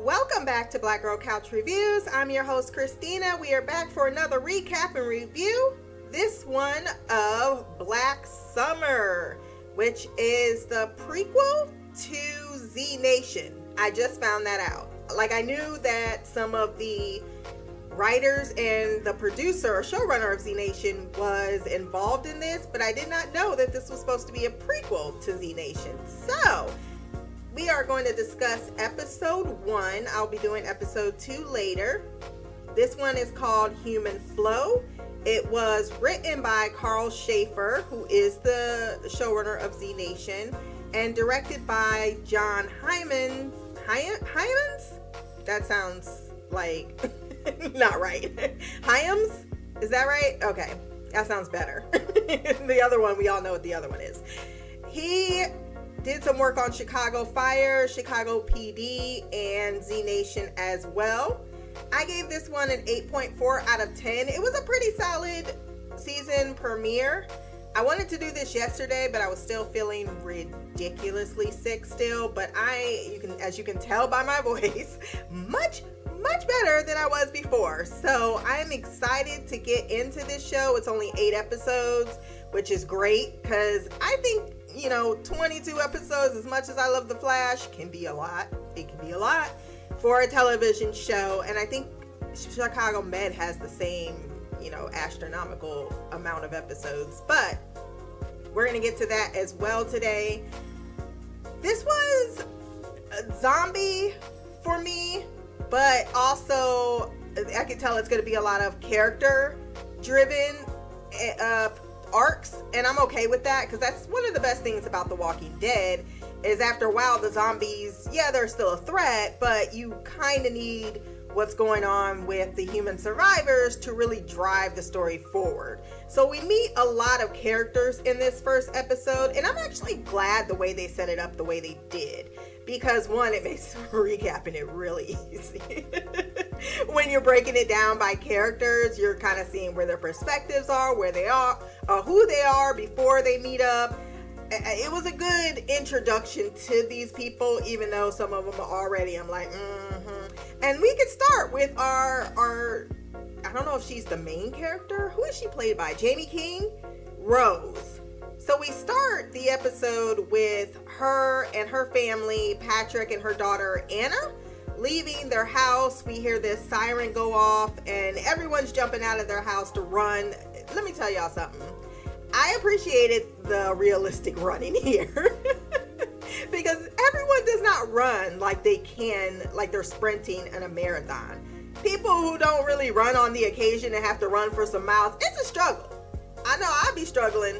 Welcome back to Black Girl Couch Reviews. I'm your host, Christina. We are back for another recap and review. This one of Black Summer, which is the prequel to Z Nation. I just found that out. Like, I knew that some of the writers and the producer or showrunner of Z Nation was involved in this, but I did not know that this was supposed to be a prequel to Z Nation. So, we are going to discuss episode 1. I'll be doing episode 2 later. This one is called Human Flow. It was written by Carl Schaefer, who is the showrunner of Z Nation, and directed by John Hyman. Hyams? That sounds like not right. Hyams? Is that right? Okay. That sounds better. The other one, we all know what the other one is. He did some work on Chicago Fire, Chicago PD, and Z Nation as well. I gave this one an 8.4 out of 10. It was a pretty solid season premiere. I wanted to do this yesterday, but I was still feeling ridiculously sick still. But as you can tell by my voice, much better than I was before. So I'm excited to get into this show. It's only 8 episodes, which is great because I think 22 episodes, as much as I love The Flash, can be a lot. It can be a lot for a television show. And I think Chicago Med has the same, astronomical amount of episodes. But we're going to get to that as well today. This was a zombie for me, but also I can tell it's going to be a lot of character-driven arcs, and I'm okay with that because that's one of the best things about The Walking Dead is after a while the zombies, they're still a threat, but you kind of need what's going on with the human survivors to really drive the story forward. So we meet a lot of characters in this first episode, and I'm actually glad the way they set it up the way they did, because one, it makes recapping it really easy. When you're breaking it down by characters, you're kind of seeing where their perspectives are, where they are, who they are before they meet up. It was a good introduction to these people, even though some of them are already, I'm like, And we could start with our I don't know if she's the main character. Who is she played by? Jamie King? Rose. So we start the episode with her and her family, Patrick and her daughter, Anna, leaving their house. We hear this siren go off and everyone's jumping out of their house to run. Let me tell y'all something. I appreciated the realistic running here because everyone does not run like they can, like they're sprinting in a marathon. People who don't really run on the occasion and have to run for some miles, it's a struggle. I know I'd be struggling.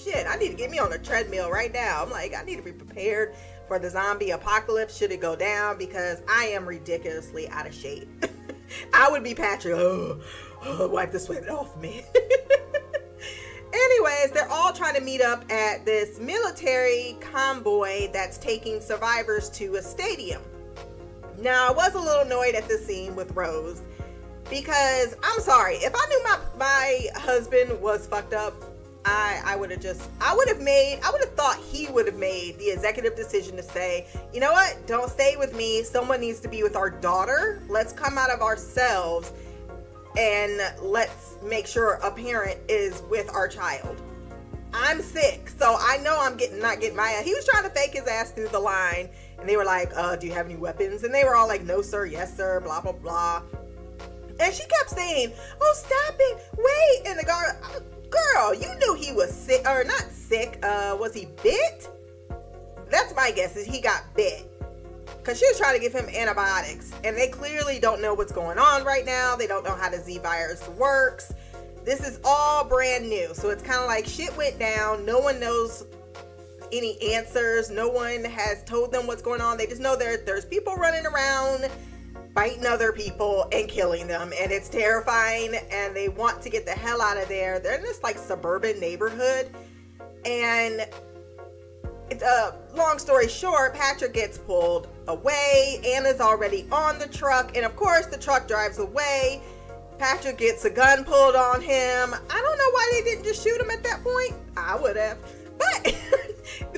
Shit, I need to get me on a treadmill right now. I'm like, I need to be prepared for the zombie apocalypse should it go down because I am ridiculously out of shape. I would be Patrick. Wipe the sweat off me. Anyways, they're all trying to meet up at this military convoy that's taking survivors to a stadium. Now, I was a little annoyed at this scene with Rose because, I'm sorry, if I knew my husband was fucked up, I would have thought he would have made the executive decision to say, you know what, don't stay with me. Someone needs to be with our daughter. Let's come out of ourselves and let's make sure a parent is with our child. I'm sick, so I know I'm not getting my ass. He was trying to fake his ass through the line, and they were like, do you have any weapons? And they were all like, no sir, yes sir, blah blah blah. And she kept saying, oh stop it, wait. And the guard, girl, you knew he was sick, or not sick, was he bit? That's my guess, is he got bit. Because she was trying to give him antibiotics. And they clearly don't know what's going on right now. They don't know how the Z virus works. This is all brand new. So it's kind of like shit went down. No one knows any answers. No one has told them what's going on. They just know there's people running around biting other people and killing them. And it's terrifying. And they want to get the hell out of there. They're in this like suburban neighborhood. And long story short, Patrick gets pulled away. Anna's already on the truck, and of course the truck drives away. Patrick gets a gun pulled on him. I don't know why they didn't just shoot him at that point. I would have, but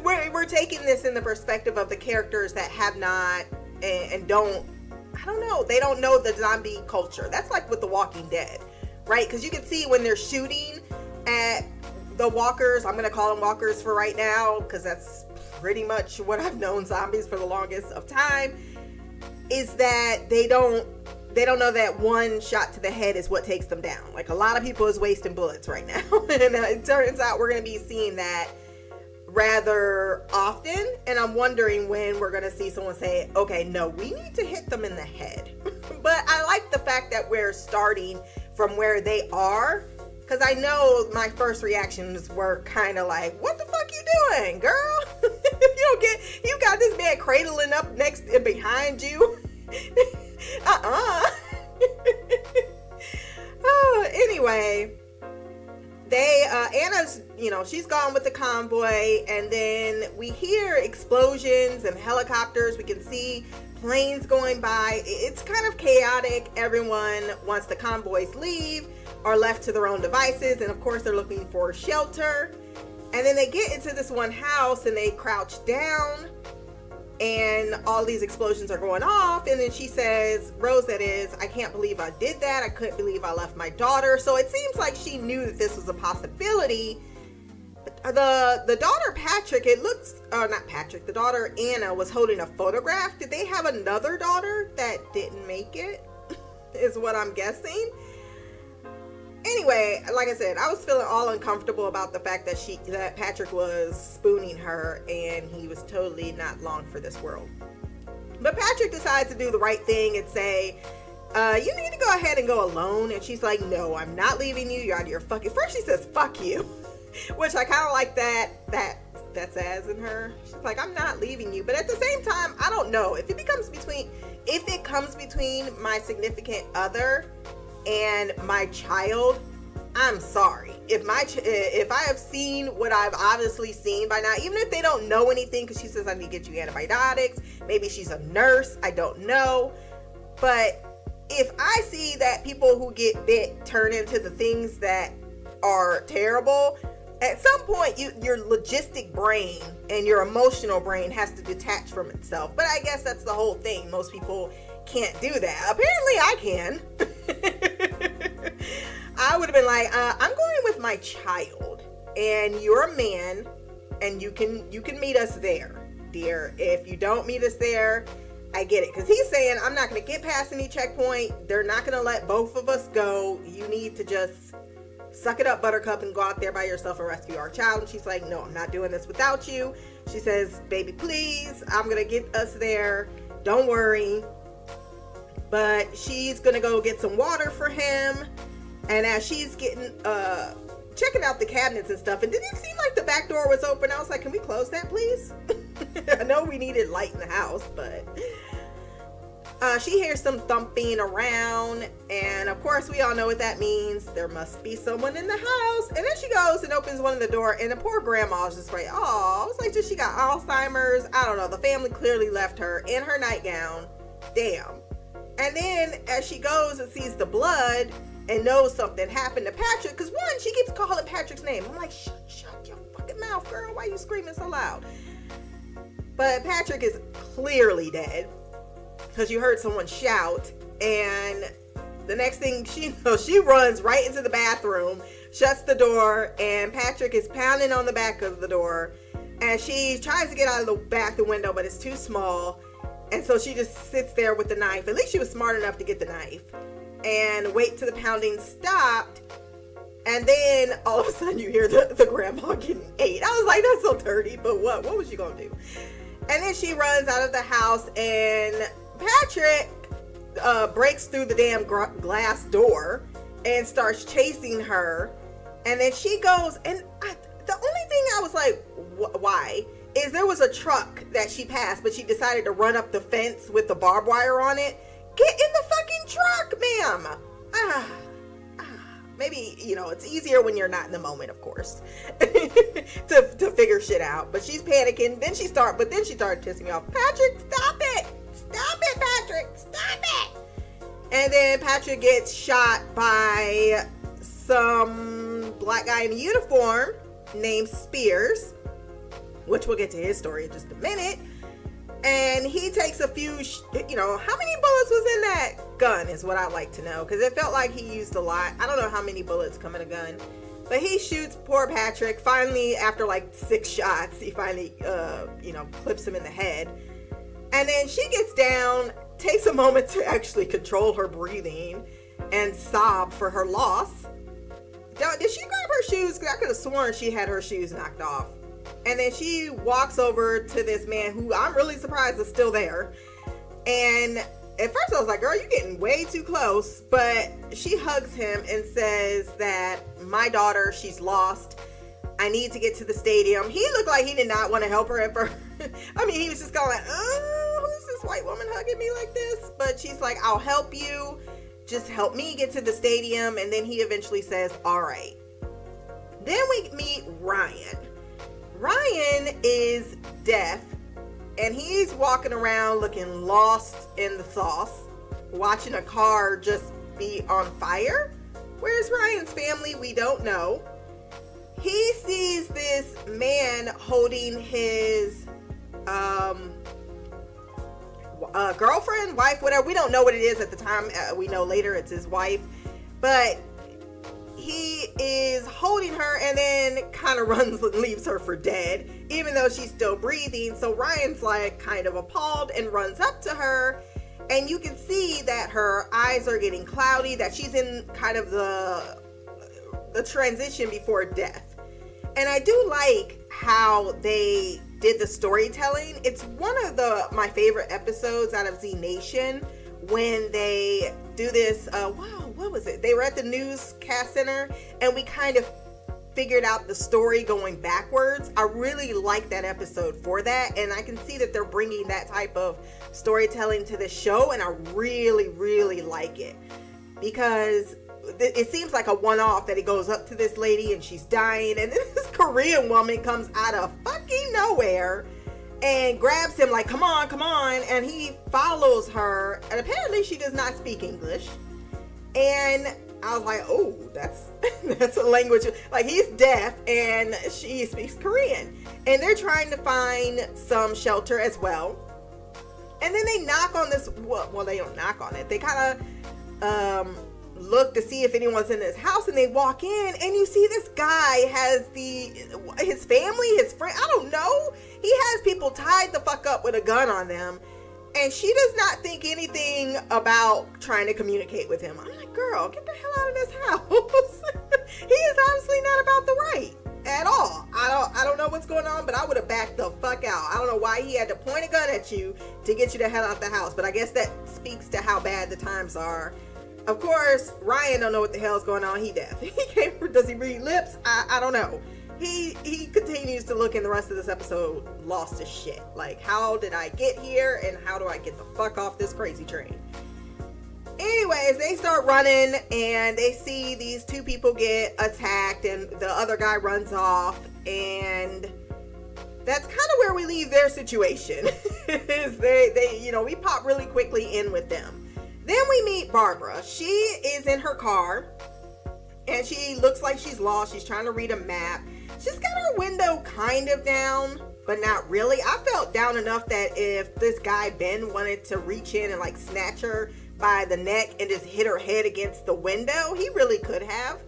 we're taking this in the perspective of the characters that have not and don't I don't know. They don't know the zombie culture. That's like with The Walking Dead, right? Because you can see when they're shooting at the walkers, I'm going to call them walkers for right now, because that's pretty much what I've known zombies for the longest of time, is that they don't know that one shot to the head is what takes them down. Like, a lot of people is wasting bullets right now. And it turns out we're going to be seeing that rather often. And I'm wondering when we're going to see someone say, okay, no, we need to hit them in the head. But I like the fact that we're starting from where they are, because I know my first reactions were kind of like, what the fuck you doing, girl? You got this man cradling up next and behind you. Anyway, Anna's, she's gone with the convoy, and then we hear explosions and helicopters. We can see planes going by. It's kind of chaotic. Everyone, once the convoys leave, are left to their own devices, and of course they're looking for shelter. And then they get into this one house and they crouch down, and all these explosions are going off. And then she says, Rose that is, I can't believe I did that. I couldn't believe I left my daughter. So it seems like she knew that this was a possibility. But the daughter Patrick, the daughter Anna was holding a photograph. Did they have another daughter that didn't make it? Is what I'm guessing. Anyway, like I said, I was feeling all uncomfortable about the fact that Patrick was spooning her, and he was totally not long for this world. But Patrick decides to do the right thing and say, you need to go ahead and go alone. And she's like, no, I'm not leaving you. You're out of your fucking... First she says, fuck you. Which I kind of like that says in her. She's like, I'm not leaving you. But at the same time, I don't know. If it comes between my significant other and my child, I'm sorry. If I have seen what I've obviously seen by now, even if they don't know anything, because she says I need to get you antibiotics, maybe she's a nurse, I don't know. But if I see that people who get bit turn into the things that are terrible, at some point your logistic brain and your emotional brain has to detach from itself. But I guess that's the whole thing. Most people can't do that. Apparently I can. I would have been like, I'm going with my child, and you're a man, and you can meet us there, dear. If you don't meet us there, I get it. Because he's saying, I'm not going to get past any checkpoint. They're not going to let both of us go. You need to just suck it up, Buttercup, and go out there by yourself and rescue our child. And she's like, no, I'm not doing this without you. She says, baby, please, I'm going to get us there. Don't worry. But she's going to go get some water for him. And as she's getting, checking out the cabinets and stuff, and didn't it seem like the back door was open? I was like, can we close that, please? I know we needed light in the house, but she hears some thumping around. And of course, we all know what that means. There must be someone in the house. And then she goes and opens one of the door, and the poor grandma is just like, oh, I was like, just she got Alzheimer's. I don't know. The family clearly left her in her nightgown. Damn. And then as she goes and sees the blood and knows something happened to Patrick, because one, she keeps calling Patrick's name. I'm like, shut your fucking mouth, girl. Why are you screaming so loud? But Patrick is clearly dead, because you heard someone shout, and the next thing she knows, she runs right into the bathroom, shuts the door, and Patrick is pounding on the back of the door, and she tries to get out of the bathroom window, but it's too small, and so she just sits there with the knife. At least she was smart enough to get the knife and wait till the pounding stopped. And then all of a sudden you hear the grandma getting ate. I was like, that's so dirty, but what was she gonna do? And then she runs out of the house, and Patrick breaks through the damn glass door and starts chasing her. And then she goes, and the only thing I was like, why? Is there was a truck that she passed, but she decided to run up the fence with the barbed wire on it. Get in the fucking truck, ma'am. Maybe, it's easier when you're not in the moment, of course, to figure shit out. But she's panicking. Then she started pissing me off. Patrick, stop it. Stop it, Patrick. Stop it. And then Patrick gets shot by some black guy in a uniform named Spears, which we'll get to his story in just a minute. And he takes a few, how many bullets was in that gun is what I'd like to know. Because it felt like he used a lot. I don't know how many bullets come in a gun. But he shoots poor Patrick. Finally, after like 6 shots, he finally, clips him in the head. And then she gets down, takes a moment to actually control her breathing and sob for her loss. Did she grab her shoes? Because I could have sworn she had her shoes knocked off. And then she walks over to this man who I'm really surprised is still there. And at first I was like, girl, you're getting way too close. But she hugs him and says that my daughter, she's lost. I need to get to the stadium. He looked like he did not want to help her at first. I mean, he was just going like, oh, who's this white woman hugging me like this? But she's like, I'll help you. Just help me get to the stadium. And then he eventually says, all right. Then we meet Ryan. Ryan is deaf, and he's walking around looking lost in the sauce, watching a car just be on fire. Where's Ryan's family? We don't know. He sees this man holding his girlfriend, wife, whatever. We don't know what it is at the time. We know later it's his wife. But he is holding her and then kind of runs and leaves her for dead, even though she's still breathing. So Ryan's like kind of appalled and runs up to her. And you can see that her eyes are getting cloudy, that she's in kind of the transition before death. And I do like how they did the storytelling. It's one of my favorite episodes out of Z Nation when they do this. What was it? They were at the newscast center and we kind of figured out the story going backwards. I really like that episode for that, and I can see that they're bringing that type of storytelling to the show, and I really, really like it because it seems like a one-off that he goes up to this lady and she's dying, and then this Korean woman comes out of fucking nowhere and grabs him like, come on, and he follows her, and apparently she does not speak English. And I was like, oh, that's a language. Like, he's deaf and she speaks Korean. And they're trying to find some shelter as well. And then they knock on this, well, they don't knock on it. They kind of look to see if anyone's in this house, and they walk in and you see this guy has his family, his friend, I don't know. He has people tied the fuck up with a gun on them. And she does not think anything about trying to communicate with him. I'm like, girl, get the hell out of this house. He is obviously not about the right at all. I don't know what's going on, but I would have backed the fuck out. I don't know why he had to point a gun at you to get you the hell out the house, but I guess that speaks to how bad the times are. Of course, Ryan don't know what the hell's going on. He deaf. Does he read lips? I don't know. He continues to look in the rest of this episode lost as shit. Like, how did I get here and how do I get the fuck off this crazy train? Anyways, they start running and they see these two people get attacked and the other guy runs off, and that's kind of where we leave their situation. Is they we pop really quickly in with them. Then we meet Barbara. She is in her car and she looks like she's lost. She's trying to read a map. She's got her window kind of down, but not really. I felt down enough that if this guy Ben wanted to reach in and like snatch her by the neck and just hit her head against the window, he really could have,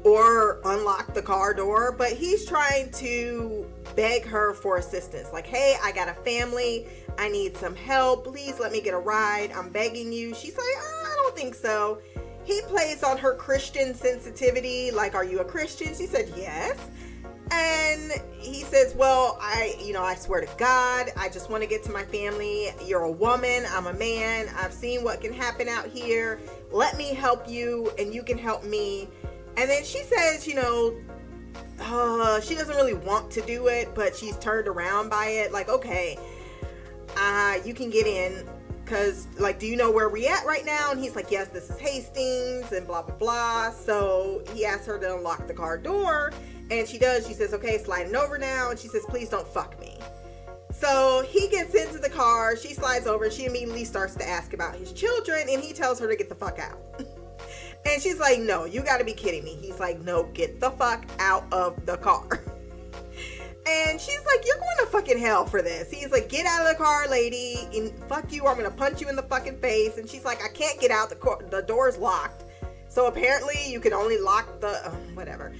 or unlock the car door. But he's trying to beg her for assistance, like, hey, I got a family, I need some help, please let me get a ride, I'm begging you. She's like, I don't think so. He plays on her Christian sensitivity, like, are you a Christian? She said yes. And he says, well, I swear to God, I just want to get to my family. You're a woman, I'm a man, I've seen what can happen out here, let me help you and you can help me. And then she says, she doesn't really want to do it, but she's turned around by it. Like, okay, you can get in, because, like, do you know where we at right now? And he's like, yes, this is Hastings, and blah, blah, blah. So he asks her to unlock the car door, and she does. She says, okay, sliding over now. And she says, please don't fuck me. So he gets into the car, she slides over, and she immediately starts to ask about his children, and he tells her to get the fuck out. And she's like, no, you gotta be kidding me. He's like, no, get the fuck out of the car. And she's like, you're going to fucking hell for this. He's like, get out of the car, lady, and fuck you, or I'm going to punch you in the fucking face. And she's like, I can't get out, the door's locked. So apparently you can only lock the, whatever.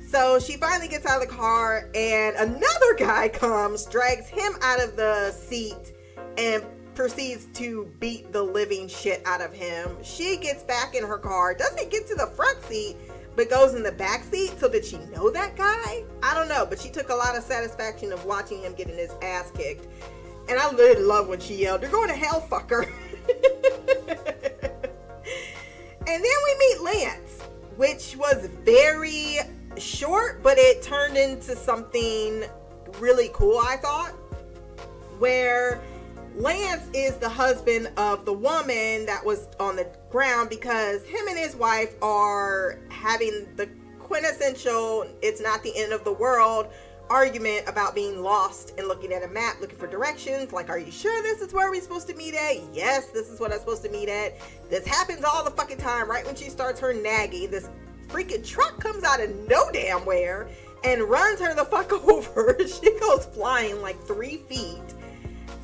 So she finally gets out of the car, and another guy comes, drags him out of the seat, and proceeds to beat the living shit out of him. She gets back in her car, doesn't get to the front seat, but goes in the back seat. So did she know that guy? I don't know, but she took a lot of satisfaction of watching him getting his ass kicked. And I really love when she yelled, "You're going to hell, fucker." And then we meet Lance, which was very short, but it turned into something really cool, I thought, where Lance is the husband of the woman that was on the ground, because him and his wife are having the quintessential "it's not the end of the world" argument about being lost and looking at a map, looking for directions. Like, are you sure this is where we're supposed to meet at? Yes, this is what I'm supposed to meet at. This happens all the fucking time. Right when she starts her nagging, this freaking truck comes out of no damn where and runs her the fuck over. She goes flying like 3 feet.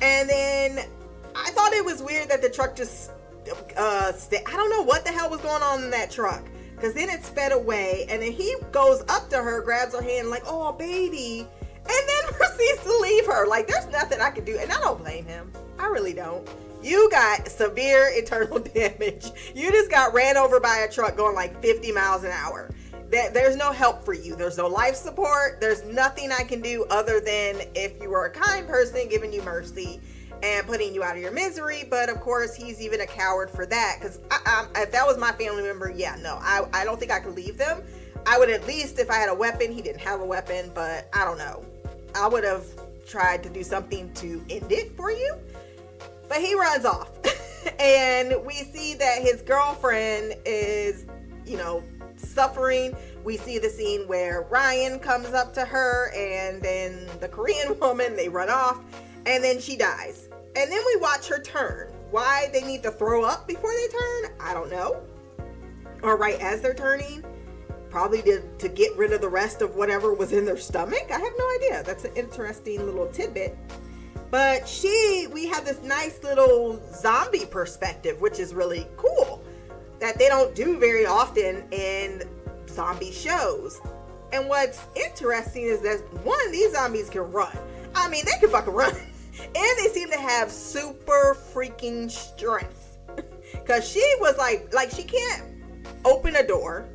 And then I thought it was weird that the truck just, I don't know what the hell was going on in that truck. Because then it sped away, and then he goes up to her, grabs her hand like, "Oh, baby," and then proceeds to leave her. Like, there's nothing I can do. And I don't blame him. I really don't. You got severe internal damage. You just got ran over by a truck going like 50 miles an hour. There's no help for you. There's no life support. There's nothing I can do other than, if you were a kind person, giving you mercy and putting you out of your misery. But of course, he's even a coward for that. Because if that was my family member, yeah, no, I don't think I could leave them. I would, at least if I had a weapon. He didn't have a weapon, but I don't know. I would have tried to do something to end it for you. But he runs off. And we see that his girlfriend is, suffering. We see the scene where Ryan comes up to her, and then the Korean woman, they run off, and then she dies. And then we watch her turn. Why they need to throw up before they turn, I don't know. Or right as they're turning. Probably to get rid of the rest of whatever was in their stomach. I have no idea. That's an interesting little tidbit. But we have this nice little zombie perspective, which is really cool, that they don't do very often in zombie shows. And what's interesting is that, one, these zombies can run. I mean, they can fucking run. And they seem to have super freaking strength. Because she was like she can't open a door.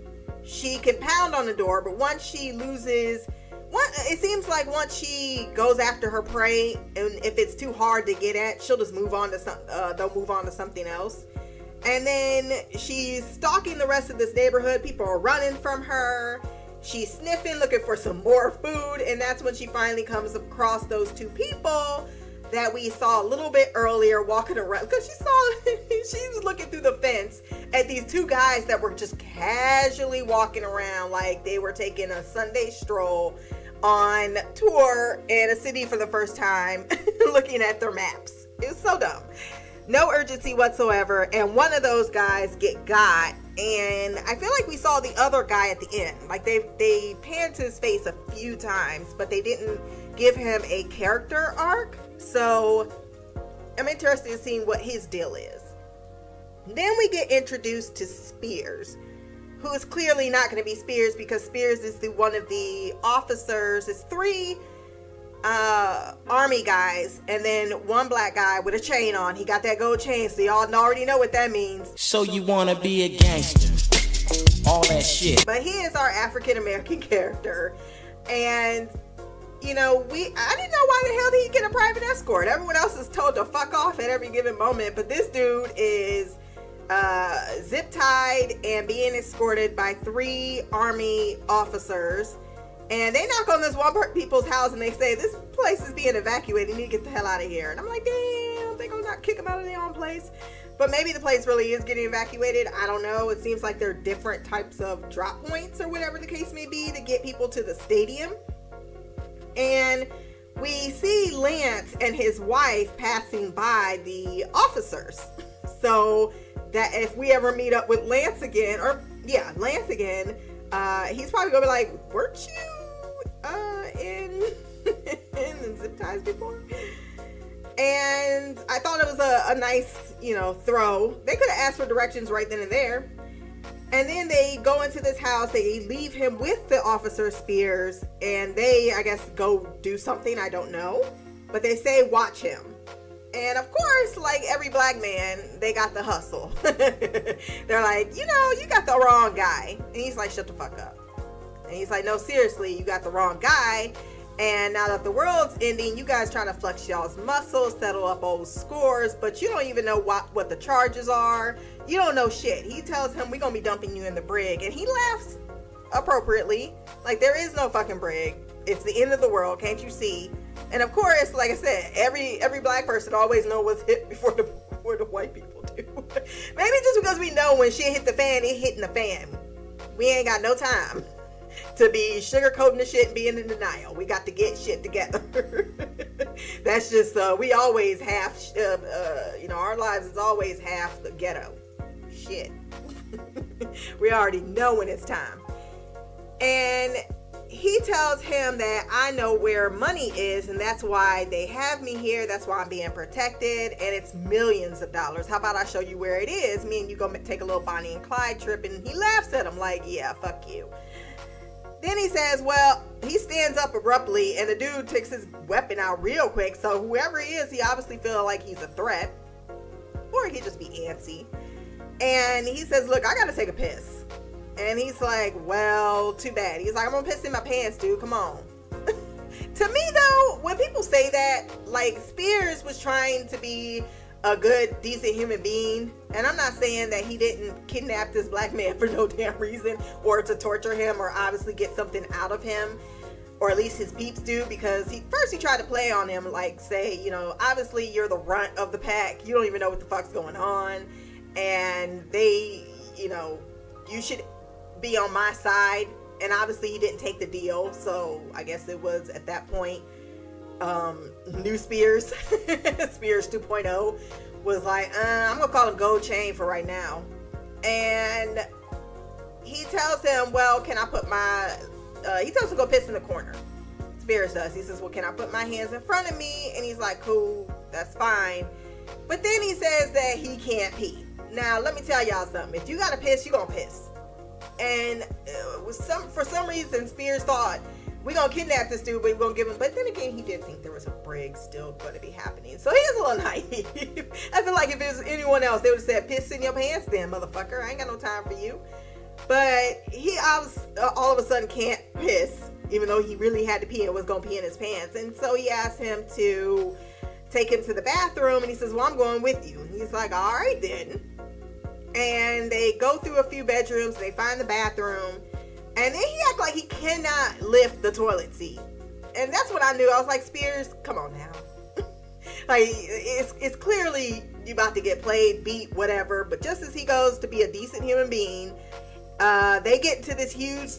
She can pound on the door, but once she loses, it seems like once she goes after her prey, and if it's too hard to get at, she'll just move on to they'll move on to something else. And then she's stalking the rest of this neighborhood. People are running from her. She's sniffing, looking for some more food. And that's when she finally comes across those two people that we saw a little bit earlier walking around. Because she was looking through the fence at these two guys that were just casually walking around like they were taking a Sunday stroll on tour in a city for the first time, looking at their maps. It was so dumb. No urgency whatsoever. And one of those guys got, and I feel like we saw the other guy at the end. Like they panned to his face a few times, but they didn't give him a character arc. So I'm interested in seeing what his deal is. Then we get introduced to Spears, who is clearly not going to be Spears, because Spears is one of the officers. It's 3 army guys and then 1 black guy with a chain on. He got that gold chain, so y'all already know what that means. So you want to be a gangster, all that shit. But he is our African American character, and I didn't know why the hell did he get a private escort. Everyone else is told to fuck off at every given moment, but this dude is zip tied and being escorted by 3 army officers. And they knock on this one people's house and they say, "This place is being evacuated. You need to get the hell out of here." And I'm like, damn, they gonna not kick them out of their own place. But maybe the place really is getting evacuated. I don't know. It seems like there are different types of drop points or whatever the case may be to get people to the stadium. And we see Lance and his wife passing by the officers. So that if we ever meet up with Lance again, he's probably gonna be like, "Weren't you in and zip ties before. And I thought it was a nice, throw. They could have asked for directions right then and there. And then they go into this house. They leave him with the officer Spears. And they, I guess, go do something. I don't know. But they say, watch him. And of course, like every black man, they got the hustle. They're like, you got the wrong guy. And he's like, shut the fuck up. And he's like, no, seriously, you got the wrong guy. And now that the world's ending, you guys trying to flex y'all's muscles, settle up old scores, but you don't even know what the charges are. You don't know shit. He tells him, we're going to be dumping you in the brig. And he laughs appropriately. Like, there is no fucking brig. It's the end of the world. Can't you see? And of course, like I said, every black person always know what's hit before the white people do. Maybe just because we know when shit hit the fan, it hitting the fan. We ain't got no time to be sugarcoating the shit and being in denial. We got to get shit together. That's just, we always have, our lives is always half the ghetto. Shit. We already know when it's time. And he tells him that I know where money is, and that's why they have me here. That's why I'm being protected, and it's millions of dollars. How about I show you where it is? Me and you go take a little Bonnie and Clyde trip. And he laughs at him like, yeah, fuck you. Then he says, well, he stands up abruptly, and the dude takes his weapon out real quick. So whoever he is, he obviously feels like he's a threat, or he just be antsy. And he says, look, I gotta take a piss. And he's like, well, too bad. He's like, I'm gonna piss in my pants, dude. Come on. To me, though, when people say that, like, Spears was trying to be a good, decent human being. And I'm not saying that he didn't kidnap this black man for no damn reason, or to torture him, or obviously get something out of him. Or at least his peeps do, because he tried to play on him, like, say, obviously you're the runt of the pack. You don't even know what the fuck's going on. And they, you should be on my side. And obviously he didn't take the deal, so I guess it was at that point new Spears Spears 2.0 was like, I'm gonna call him Gold Chain for right now. And he tells him, well, can I put my he tells him to go piss in the corner. Spears does. He says, well, can I put my hands in front of me? And he's like, cool, that's fine. But then he says that he can't pee. Now let me tell y'all something. If you gotta piss, you gonna piss. And for some reason, Spears thought, we're going to kidnap this dude, but we're going to give him... But then again, he did think there was a brig still going to be happening. So he is a little naive. I feel like if it was anyone else, they would have said, piss in your pants then, motherfucker. I ain't got no time for you. But he all of a sudden can't piss, even though he really had to pee and was going to pee in his pants. And so he asked him to take him to the bathroom, and he says, well, I'm going with you. And he's like, all right then. And they go through a few bedrooms, and they find the bathroom, and then he acts like he cannot lift the toilet seat. And that's what I knew. I was like, Spears, come on now. Like, it's clearly you about to get played, beat, whatever. But just as he goes to be a decent human being, they get into this huge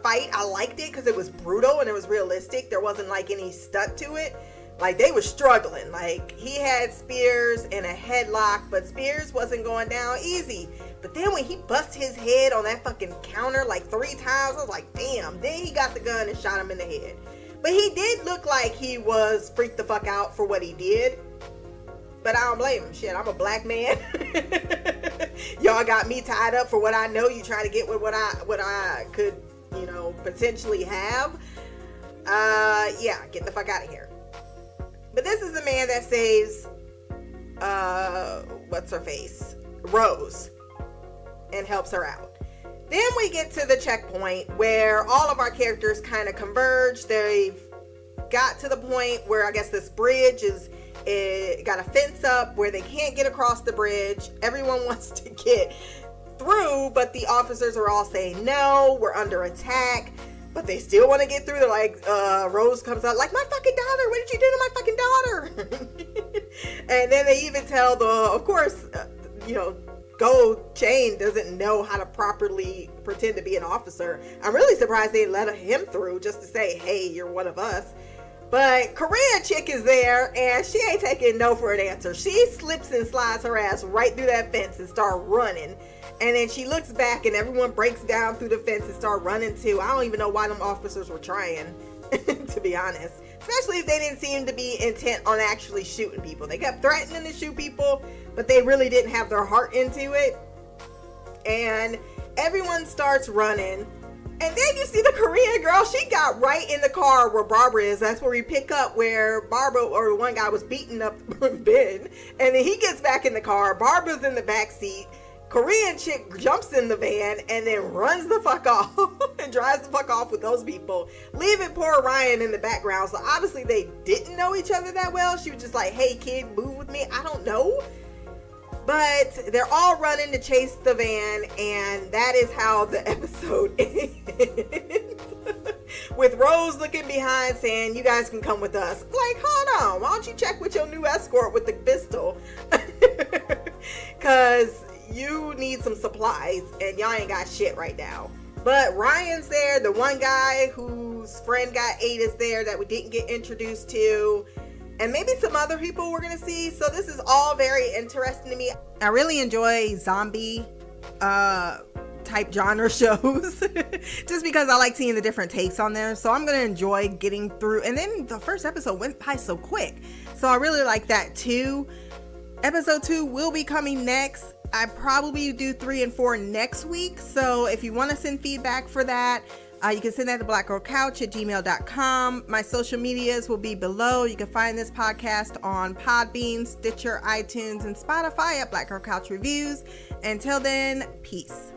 fight. I liked it because it was brutal and it was realistic. There wasn't like any stunt to it. Like, they were struggling. Like, he had Spears in a headlock, but Spears wasn't going down easy. But then when he bust his head on that fucking counter like 3 times, I was like, damn. Then he got the gun and shot him in the head. But he did look like he was freaked the fuck out for what he did. But I don't blame him. Shit, I'm a black man. Y'all got me tied up for what I know. You trying to get with what I could, potentially have. Yeah, get the fuck out of here. But this is the man that saves, what's her face? Rose. And helps her out. Then we get to the checkpoint where all of our characters kind of converge. They've got to the point where I guess this bridge got a fence up where they can't get across the bridge. Everyone wants to get through, but the officers are all saying, no, we're under attack. But they still want to get through. They're like, Rose comes out like, my fucking daughter, what did you do to my fucking daughter? And then they even tell of course, Gold Chain doesn't know how to properly pretend to be an officer. I'm really surprised they let him through just to say, hey, you're one of us. But Korean chick is there, and she ain't taking no for an answer. She slips and slides her ass right through that fence and start running. And then she looks back and everyone breaks down through the fence and start running too. I don't even know why them officers were trying, to be honest. especially if they didn't seem to be intent on actually shooting people. They kept threatening to shoot people, but they really didn't have their heart into it. And everyone starts running. And then you see the Korean girl, she got right in the car where Barbara is. That's where we pick up where Barbara or the one guy was beating up Ben. And then he gets back in the car. Barbara's in the back seat. Korean chick jumps in the van and then runs the fuck off and drives the fuck off with those people, leaving poor Ryan in the background. So obviously they didn't know each other that well. She was just like, hey kid, move with me. I don't know. But they're all running to chase the van, and that is how the episode ends. With Rose looking behind saying, you guys can come with us. Like, hold on, why don't you check with your new escort with the pistol? Because you need some supplies, and y'all ain't got shit right now. But Ryan's there, the one guy whose friend got ate is there that we didn't get introduced to. And maybe some other people we're going to see. So this is all very interesting to me. I really enjoy zombie type genre shows just because I like seeing the different takes on them. So I'm going to enjoy getting through. And then the first episode went by so quick. So I really like that too. Episode 2 will be coming next. I probably do 3 and 4 next week. So if you want to send feedback for that, you can send that to blackgirlcouch@gmail.com. My social medias will be below. You can find this podcast on Podbean, Stitcher, iTunes, and Spotify at Black Girl Couch Reviews. Until then, peace.